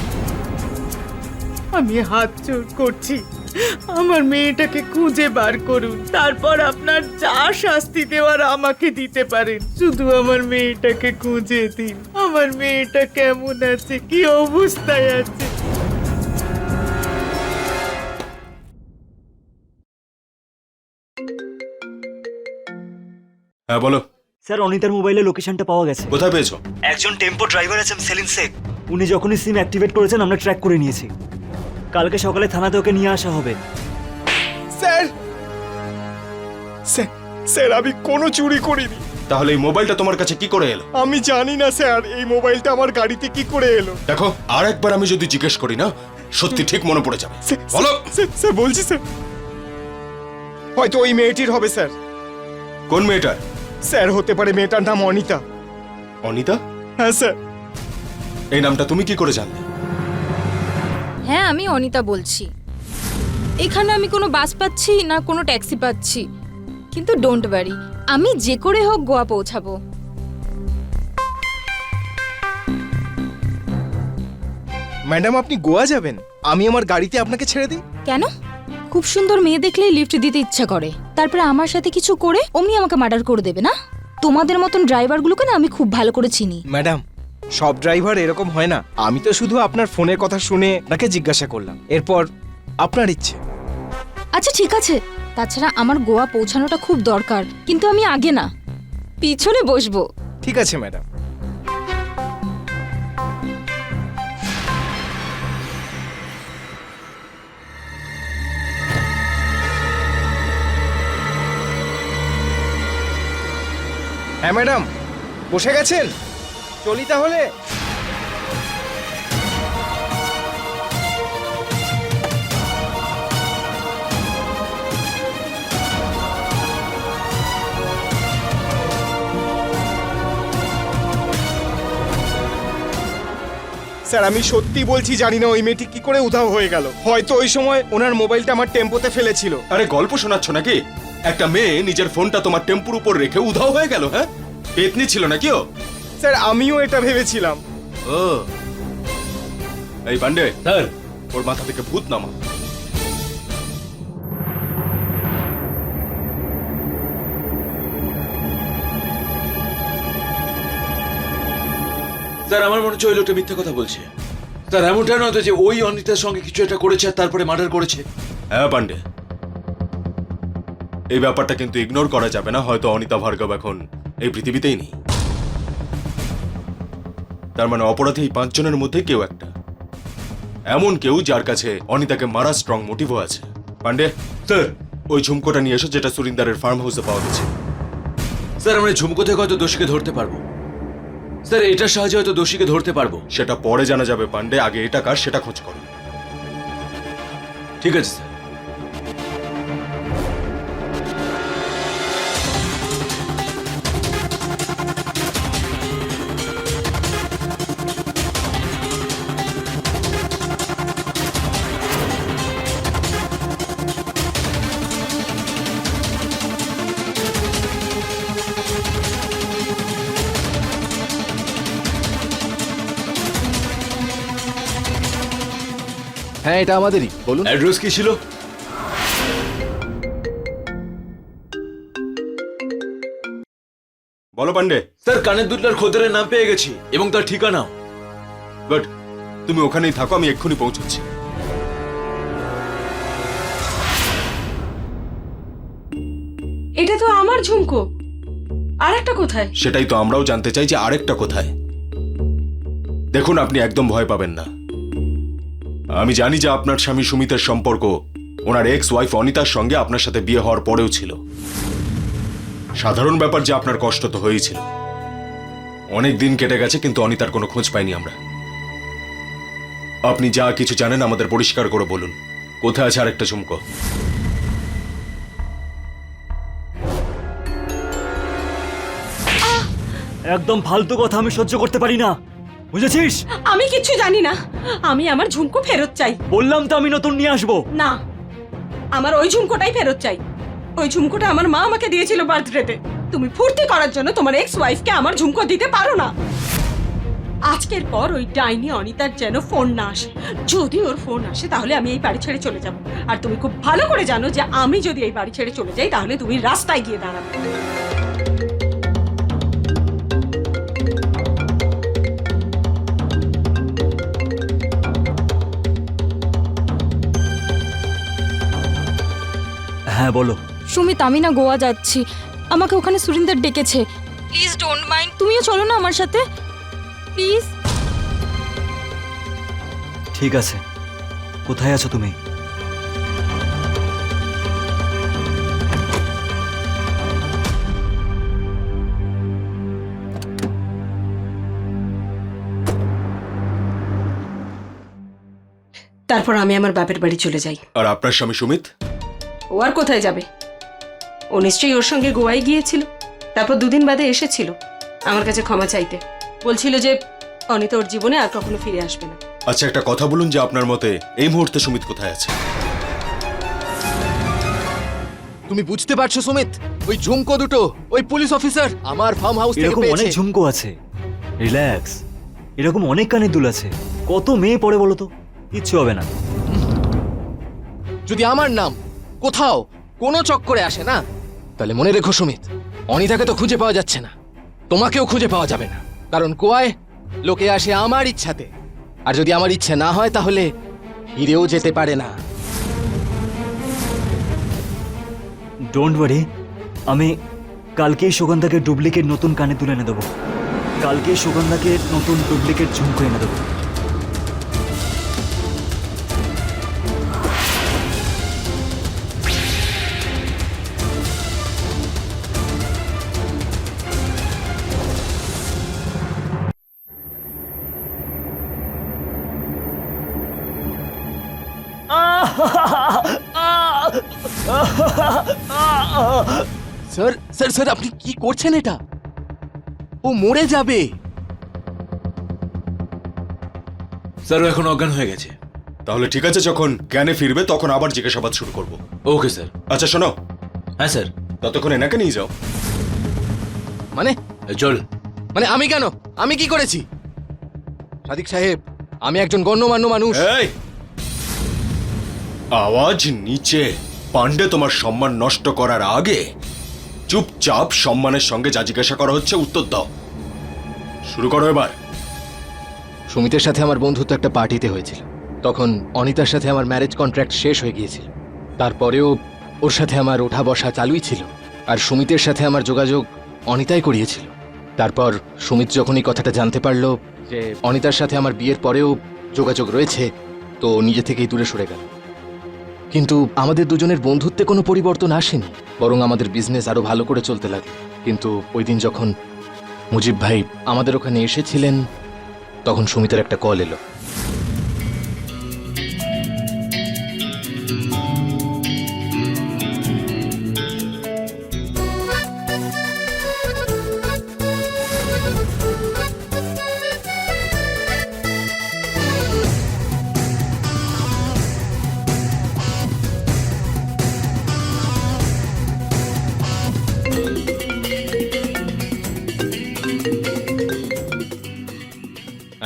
আমি হাত জোড় করছি, আমার মেয়েটাকে খুঁজে বার করুন, তারপর আপনার যা শাস্তি দেওয়ার আমাকে দিতে পারেন। শুধু আমার মেয়েটাকে খুঁজে দিন। আমার মেয়েটা কেমন আছে, কি অবস্থায় আছে? হ্যাঁ বলো। স্যার, অনিতার মোবাইলে লোকেশনটা পাওয়া গেছে। কোথায় পেয়েছো? একজন টেম্পো ড্রাইভার আছেন সেলিম শেখ, উনি যখনই সিম অ্যাক্টিভেট করেছেন আমরা ট্র্যাক করে নিয়েছি। কালকে সকালে থানাতে ওকে নিয়ে আসা হবে। স্যার, স্যার আমি কোনো চুরি করিনি। তাহলে এই মোবাইলটা তোমার কাছে কি করে এলো? আমি জানি না স্যার, এই মোবাইলটা আমার গাড়িতে কি করে এলো। দেখো, আর একবার আমি যদি জিজ্ঞেস করি না, সত্যি ঠিক মনে পড়ে যাবে। বলো। স্যার বলছি স্যার, হয়তো ওই মেয়েটির হবে স্যার। কোন মেয়েটার? স্যার হতে পারে মেয়েটার নাম অনিতা। অনিতা? হ্যাঁ স্যার। এই নামটা তুমি কি করে জানলে? হ্যাঁ, আমি অনিতা বলছি। এখানে আমি কোনো বাস পাচ্ছি না কোনো ট্যাক্সি পাচ্ছি, কিন্তু ডোন্ট ওয়ারি, আমি যে করে হোক গোয়া পৌঁছাবো। ম্যাডাম আপনি গোয়া যাবেন? আমি আমার গাড়িতে আপনাকে ছেড়ে দিই। কেন? খুব সুন্দর মেয়ে দেখলেই লিফট দিতে ইচ্ছা করে, তারপরে আমার সাথে কিছু করে অমনি আমাকে মার্ডার করে দেবে না? তোমাদের মতন ড্রাইভারগুলোকে না আমি খুব ভালো করে চিনি। ম্যাডাম সব ড্রাইভার এরকম হয় না। আমি তো শুধু আপনার ফোনের কথা শুনে তাকে জিজ্ঞাসা করলাম, এরপর আপনার ইচ্ছে। আচ্ছা ঠিক আছে, তাছাড়া আমার গোয়া পৌঁছানোটা খুব দরকার, কিন্তু আমি আগে না, পিছনে বসবো। ঠিক আছে ম্যাডাম। হ্যাঁ ম্যাডাম, বসে গেছেন? চলি তাহলে। স্যার আমি সত্যি বলছি, জানি না ওই মেয়েটি কি করে উধাও হয়ে গেল। হয়তো ওই সময় ওনার মোবাইলটা আমার টেম্পোতে ফেলেছিল। আরে গল্প শোনাচ্ছ নাকি? একটা মেয়ে নিজের ফোনটা তোমার টেম্পুর উপর রেখে উধাও হয়ে গেল? হ্যাঁ, পেতনি ছিল নাকি ও? স্যার আমিও এটা ভেবেছিলাম। ও, এই পান্ডে, স্যার ওর মাথা থেকে ভূত নামা। স্যার আমার মনে হচ্ছে ওই লোকটা মিথ্যে কথা বলছে। স্যার এমনটা নয় তো যে ওই অনিতার সঙ্গে কিছু একটা করেছে আর তারপরে মার্ডার করেছে? হ্যাঁ পান্ডে, এই ব্যাপারটা কিন্তু ইগনোর করা যাবে না। হয়তো অনিতা ভার্গব এখন এই পৃথিবীতেই নেই। তার মানে অপরাধী এই 5 জনের মধ্যে কেউ একটা, এমন কেউ যার কাছে অনিতাকে মারা স্ট্রং মোটিভও আছে। পান্ডে স্যার ওই ঝুমকোটা নিয়ে এসো যেটা সুরিন্দারের ফার্ম হাউসে পাওয়া গেছে। স্যার আমরা ঝুমকো থেকে হয়তো দোষীকে ধরতে পারবো। স্যার এটার সাহায্যে হয়তো দোষীকে ধরতে পারবো। সেটা পরে জানা যাবে পান্ডে, আগে এটা কার সেটা খোঁজ করো। ঠিক আছে স্যার। হ্যাঁ এটা আমাদেরই, বলুন। অ্যাড্রেস কি ছিল? বলো পান্ডে। স্যার কানের দুধলার খোদারের নাম পেয়ে গেছি এবং তার ঠিকানাও। বাট তুমি ওখানেই থাকো, আমি এক্ষুনি পৌঁছচ্ছি। এটা তো আমার ঝুমকো, আর একটা কোথায়? সেটাই তো আমরাও জানতে চাই যে আরেকটা কোথায়। দেখুন আপনি একদম ভয় পাবেন না। আমি জানি যে আপনার স্বামী সুমিতের সম্পর্ক ওনার এক্স ওয়াইফ অনিতার সঙ্গে আপনার সাথে বিয়ে হওয়ার পরেও ছিল। সাধারণ ব্যাপার যে আপনার কষ্ট তো হয়েছিল। অনেক দিন কেটে গেছে কিন্তু অনিতার কোনো খোঁজ পাইনি আমরা। আপনি যা কিছু জানেন আমাদের পরিষ্কার করে বলুন, কোথায় আছে আরেকটা ঝুমকো? একদম ফালতু কথা আমি সহ্য করতে পারি না, বুঝেছিস? আমি কিচ্ছু জানি না, আমি আমার ঝুমকো ফেরত চাই। বললাম তো আমি নতুন নিয়ে আসবো। না, আমার ওই ঝুমকোটাই ফেরত চাই। ওই ঝুমকোটা আমার মা আমাকে দিয়েছিল বার্থডেতে। তুমি ফুর্তি করার জন্য তোমার এক্স ওয়াইফকে আমার ঝুমকো দিতে পারো না। আজকের পর ওই ডাইনি অনিতার যেন ফোন না আসে। যদি ওর ফোন আসে তাহলে আমি এই বাড়ি ছেড়ে চলে যাব। আর তুমি খুব ভালো করে জানো যে আমি যদি এই বাড়ি ছেড়ে চলে যাই তাহলে তুমি রাস্তায় গিয়ে দাঁড়াবে। হ্যাঁ বলো। সুমিত, আমি না গোয়া যাচ্ছি, আমাকে ওখানে সুরিন্দার ডেকেছে। প্লিজ ডোন্ট মাইন্ড, তুমিও চলো না আমার সাথে প্লিজ। ঠিক আছে, কোথায় আছো তুমি? তারপর আমি আমার বাপের বাড়ি চলে যাই। আর আপনার স্বামী সুমিত? ও আর কোথায় যাবে? ও নিশ্চয়ই ওর সঙ্গে গোয়ায় গিয়েছিল, তারপর 2 দিন বাদে এসেছিল আমার কাছে ক্ষমা চাইতে। বলছিল যে অনিতা ওর জীবনে আর কখনো ফিরে আসবে না। আচ্ছা একটা কথা বলুন যে আপনার মতে এই মুহূর্তে সুমিত কোথায় আছে? তুমি বুঝতে পারছো সুমিত? ওই ঝুমকো দুটো ওই পুলিশ অফিসার আমার ফার্ম হাউস থেকে এরকম অনেক পেয়েছে। ঝুমকো আছে, রিল্যাক্স। এরকম অনেক কানের দুল আছে, কত মেয়ে পড়ে বলো তো, কিচ্ছু হবে না। যদি আমার নাম কোথাও কোনো চক্করে আসে না, তাহলে মনে রেখো সুমিত, অনিতাকে তো খুঁজে পাওয়া যাচ্ছে না, তোমাকেও খুঁজে পাওয়া যাবে না। কারণ গোয়ায় লোকে আসে আমার ইচ্ছাতে, আর যদি আমার ইচ্ছে না হয় তাহলে ফিরেও যেতে পারে না। ডোন্ট ওয়ারি, আমি কালকেই সুগন্ধাকে ডুপ্লিকেট নতুন কানে তুলে এনে দেবো। কালকে সুগন্ধাকে নতুন ডুপ্লিকেট ঝুমকো এনে দেবো। স্যার স্যার স্যার আপনি কি করছেন এটা? ও মরে যাবে। স্যার ও এখন অজ্ঞান হয়ে গেছে। তাহলে ঠিক আছে, যখন জ্ঞানে ফিরবে তখন আবার জিজ্ঞাসাবাদ শুরু করব। Okay sir. আচ্ছা শোনো, হ্যাঁ স্যার। ততক্ষণ এনাকে নিয়ে যাও। মানে চল। মানে আমি কেন? আমি কি করেছি? সাদিক সাহেব, আমি একজন গণ্যমান্য মানুষ। এই আওয়াজ নিচে। পান্ডে তোমার সম্মান নষ্ট করার আগে চুপচাপ সম্মানের সঙ্গে যা জিজ্ঞাসা করা হচ্ছে উত্তর দাও। শুরু করো এবার। সুমিতের সাথে আমার বন্ধুত্ব একটা পার্টিতে হয়েছিল। তখন অনিতার সাথে আমার ম্যারেজ কন্ট্রাক্ট শেষ হয়ে গিয়েছিল। তারপরেও ওর সাথে আমার ওঠা বসা চালুই ছিল, আর সুমিতের সাথে আমার যোগাযোগ অনিতাই করিয়েছিল। তারপর সুমিত যখন এই কথাটা জানতে পারলো যে অনিতার সাথে আমার বিয়ের পরেও যোগাযোগ রয়েছে, তো নিজে থেকেই দূরে সরে গেল। কিন্তু আমাদের দুজনের বন্ধুত্বে কোনো পরিবর্তন আসেনি, বরং আমাদের বিজনেস আরো ভালো করে চলতে লাগলো। কিন্তু ওই দিন যখন মুজিব ভাই আমাদের ওখানে এসেছিলেন, তখন সুমিতের একটা কল এলো।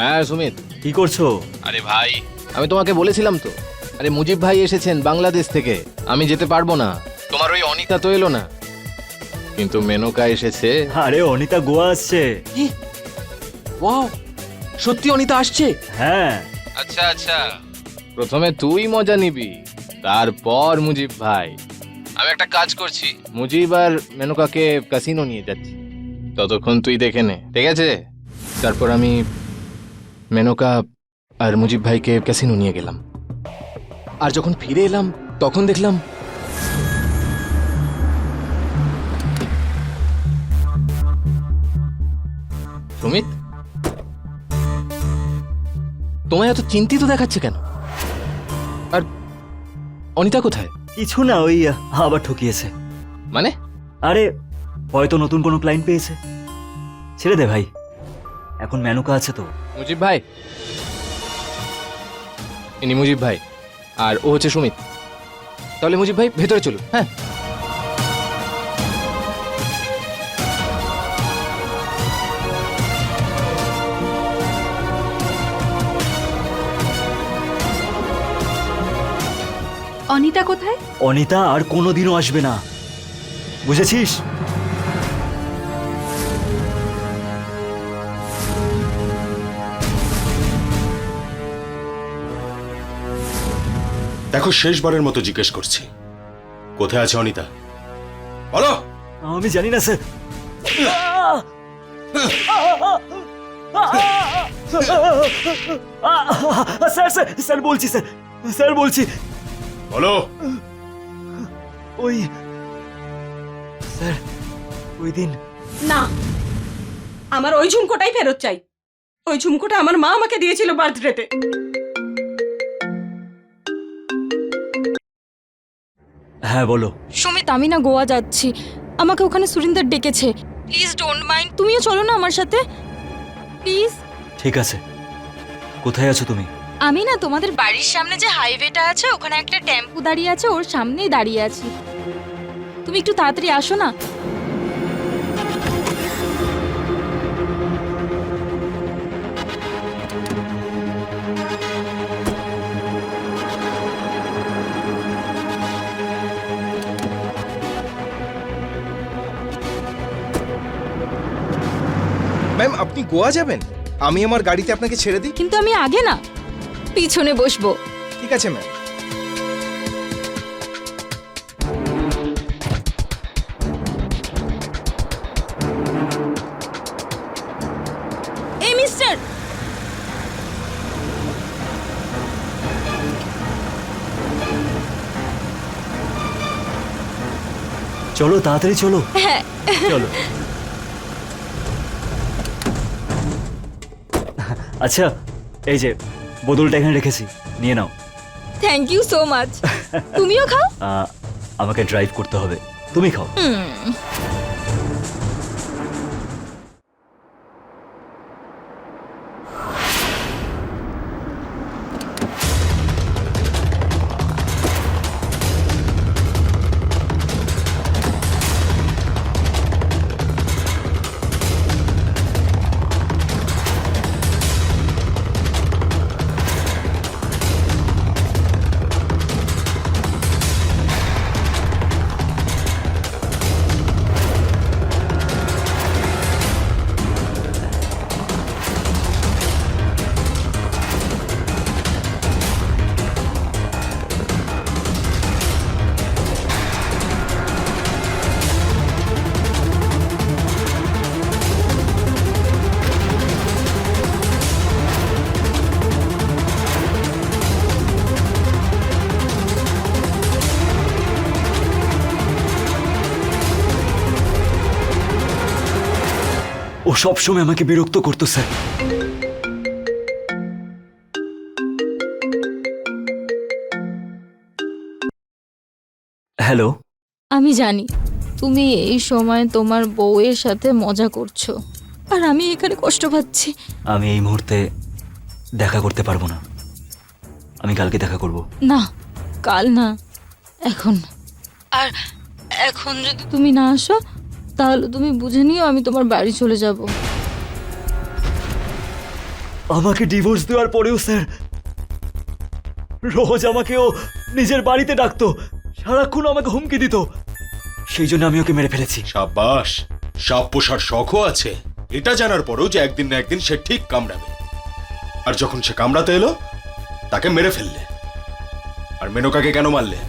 হ্যাঁ সুমিত। কি করছো? আরে ভাই, আমি তোমাকে বলেছিলাম তো, আরে মুজিব ভাই এসেছেন বাংলাদেশ থেকে, আমি যেতে পারবো না। তোমার ওই অনিতা তো এলো না, কিন্তু মেনকা এসেছে। আরে অনিতা গোয়া আসছে। কি? ওয়াও, সত্যি অনিতা আসছে? হ্যাঁ। আচ্ছা আচ্ছা, প্রথমে তুই মজা নিবি, তারপর মুজিব ভাই। আমি একটা কাজ করছি, মুজিব আর মেনকাকে ক্যাসিনো নিয়ে যাচ্ছি, ততক্ষণ তুই দেখে নে, ঠিক আছে? তারপর আমি মেনকা আর মুজিব ভাইকে ক্যাসিনো নিয়ে গেলাম, আর যখন ফিরে এলাম তখন দেখলাম সুমিত, তোমায় এত চিন্তিত দেখাচ্ছে কেন? আর অনিতা কোথায়? কিছু না, ওই আবার ঠকিয়েছে। মানে? আরে হয়তো নতুন কোনো ক্লায়েন্ট পেয়েছে। ছেড়ে দে ভাই, এখন মেনকা আছে তো। মুজিব ভাই, ইনি মুজিব ভাই, আর ও হচ্ছে সুমিত। তাহলে মুজিব ভাই ভেতরে চলুন। হ্যাঁ, অনিতা কোথায়? অনিতা আর কোনোদিনও আসবে না, বুঝেছিস? দেখো, শেষবারের মতো জিজ্ঞেস করছি, কোথায় আছে অনিতা? বলো। আমি জানি না স্যার। স্যার স্যার স্যার বলছি, স্যার স্যার বলছি। বলো। ওই স্যার, ওই দিন। না, আমার ওই ঝুমকোটাই ফেরত চাই। ওই ঝুমকোটা আমার মা আমাকে দিয়েছিল বার্থডেতে। হ্যাঁ বলো। সুমিত, আমি না গোয়া যাচ্ছি, আমাকে ওখানে সুরিন্দর ডেকেছে। প্লিজ ডোন্ট মাইন্ড, তুমিও চলো না আমার সাথে প্লিজ। ঠিক আছে, কোথায় আছো তুমি? আমি না তোমাদের বাড়ির সামনে যে হাইওয়েটা আছে ওখানে একটা টেম্পু দাঁড়িয়ে আছে, ওর সামনেই দাঁড়িয়ে আছি। তুমি একটু তাড়াতাড়ি আসো না। ম্যাম আপনি গোয়া যাবেন? আমি আমার গাড়িতে আপনাকে ছেড়ে দিই। কিন্তু আমি আগে না, পিছনে বসবো। ঠিক আছে ম্যাম। এই মিস্টার, চলো তাড়াতাড়ি চলো। হ্যাঁ চলো। আচ্ছা এই যে বোতলটা এখানে রেখেছি, নিয়ে নাও। Thank you so much. তুমিও খাও। আমাকে ড্রাইভ করতে হবে, তুমি খাও। ও সবসময় আমাকে বিরক্ত করতো স্যার। হ্যালো। আমি জানি তুমি এই সময় তোমার বউয়ের সাথে মজা করছো, আর আমি এখানে কষ্ট পাচ্ছি। আমি এই মুহূর্তে দেখা করতে পারবো না, আমি কালকে দেখা করব। না, কাল না, এখন। আর এখন যদি তুমি না আসো তাহলে তুমি বুঝে নিও আমি তোমার বাড়ি চলে যাব। আমাকে ডিভোর্স দেওয়ার পরেও স্যার রোজ আমাকে ও নিজের বাড়িতে ডাকতো, সারাক্ষণ আমাকে হুমকি দিত, সেই জন্য আমি ওকে মেরে ফেলেছি। সাব্বাস, সাপ পোষার শখও আছে। এটা জানার পরেও যে একদিন না একদিন সে ঠিক কামড়াবে, আর যখন সে কামড়াতে এলো তাকে মেরে ফেললে। আর মেনকাকে কেন মারলে?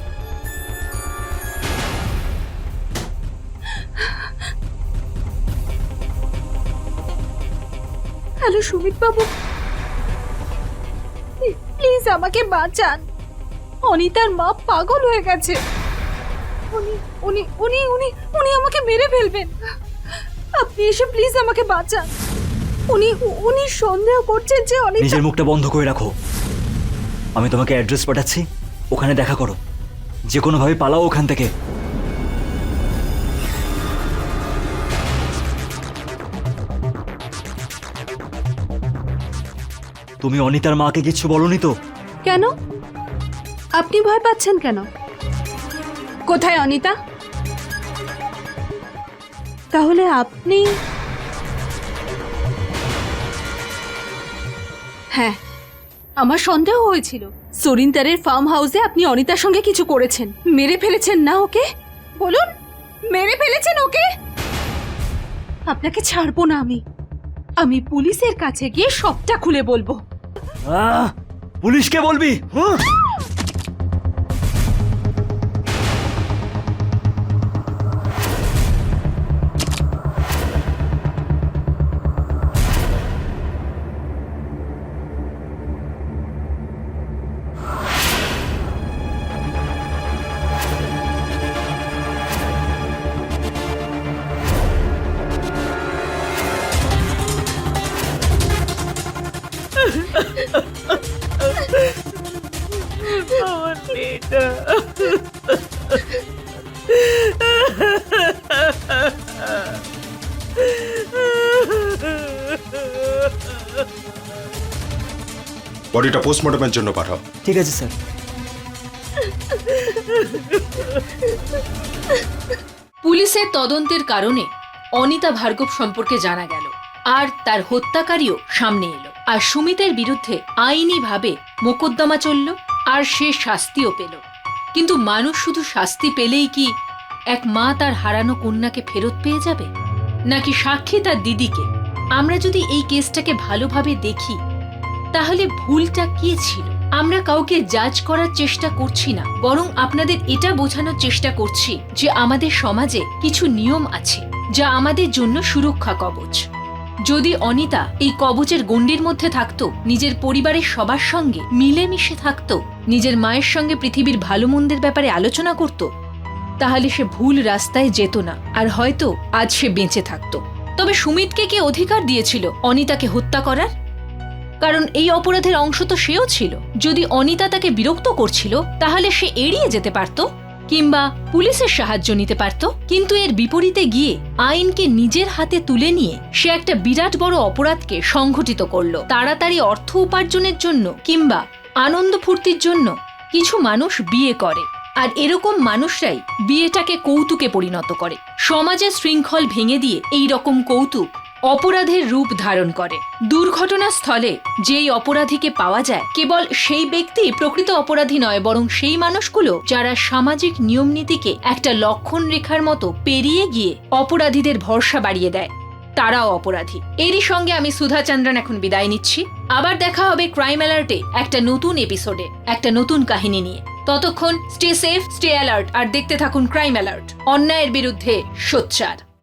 হ্যালো সুমিত বাবু, প্লিজ আমাকে বাঁচান। অনিতার মা পাগল হয়ে গেছে। উনি উনি উনি উনি উনি আমাকে মেরে ফেলবেন। আপনি এসে প্লিজ আমাকে বাঁচান। উনি উনি সন্দেহ করছেন যে অনিতা। নিজের মুখটা বন্ধ করে রাখো। আমি তোমাকে অ্যাড্রেস পাঠাচ্ছি, ওখানে দেখা করো, যে কোনোভাবে পালাও ওখান থেকে। তুমি অনিতার মাকে কিচ্ছু বলনি তো? কেন? আপনি ভয় পাচ্ছেন কেন? কোথায় অনিতা? তাহলে আপনি? হ্যাঁ, আমার সন্দেহ হয়েছিল সরিন্দারের ফার্ম হাউসে আপনি অনিতার সঙ্গে কিছু করেছেন। মেরে ফেলেছেন না ওকে? বলুন, মেরে ফেলেছেন ওকে? আপনাকে ছাড়বো না আমি। আমি পুলিশের কাছে গিয়ে সবটা খুলে বলবো। পুলিশকে বলবি? হ্যাঁ। আমার মেয়েটা। বডিটা পোস্টমর্টমের জন্য পাঠাও। ঠিক আছে স্যার। পুলিশের তদন্তের কারণে অনিতা ভার্গব সম্পর্কে জানা গেল আর তার হত্যাকারীও সামনে এলো আর সুমিতের বিরুদ্ধে আইনিভাবে মোকদ্দমা চলল আর সে শাস্তিও পেল। কিন্তু মানুষ শুধু শাস্তি পেলেই কি এক মা তার হারানো কন্যাকে ফেরত পেয়ে যাবে, নাকি সাক্ষী তার দিদিকে? আমরা যদি এই কেসটাকে ভালোভাবে দেখি তাহলে ভুলটা কি ছিল? আমরা কাউকে জাজ করার চেষ্টা করছি না, বরং আপনাদের এটা বোঝানোর চেষ্টা করছি যে আমাদের সমাজে কিছু নিয়ম আছে যা আমাদের জন্য সুরক্ষা কবচ। যদি অনিতা এই কবচের গণ্ডির মধ্যে থাকতো, নিজের পরিবারের সবার সঙ্গে মিলেমিশে থাকতো, নিজের মায়ের সঙ্গে পৃথিবীর ভালো মন্দের ব্যাপারে আলোচনা করত, তাহলে সে ভুল রাস্তায় যেত না আর হয়তো আজ সে বেঁচে থাকতো। তবে সুমিতকে কে অধিকার দিয়েছিল অনিতাকে হত্যা করার? কারণ এই অপরাধের অংশ তো সেও ছিল। যদি অনিতা তাকে বিরক্ত করছিল তাহলে সে এড়িয়ে যেতে পারত কিংবা পুলিশের সাহায্য নিতে পারত। কিন্তু এর বিপরীতে গিয়ে আইনকে নিজের হাতে তুলে নিয়ে সে একটা বিরাট বড় অপরাধকে সংঘটিত করলো। তাড়াতাড়ি অর্থ উপার্জনের জন্য কিংবা আনন্দ ফুর্তির জন্য কিছু মানুষ বিয়ে করে, আর এরকম মানুষরাই বিয়েটাকে কৌতুকে পরিণত করে। সমাজের শৃঙ্খল ভেঙে দিয়ে এই রকম কৌতুক অপরাধের রূপ ধারণ করে। দুর্ঘটনাস্থলে যেই অপরাধীকে পাওয়া যায়, কেবল সেই ব্যক্তি প্রকৃত অপরাধী নয়, বরং সেই মানুষগুলো যারা সামাজিক নিয়মনীতিকে একটা লক্ষণ রেখার মতো পেরিয়ে গিয়ে অপরাধীদের ভরসা বাড়িয়ে দেয়, তারাও অপরাধী। এরই সঙ্গে আমি সুধা চন্দ্রন এখন বিদায় নিচ্ছি। আবার দেখা হবে ক্রাইম অ্যালার্টে একটা নতুন এপিসোডে, একটা নতুন কাহিনী নিয়ে। ততক্ষণ স্টে সেফ, স্টে অ্যালার্ট আর দেখতে থাকুন ক্রাইম অ্যালার্ট, অন্যায়ের বিরুদ্ধে সোচ্চার।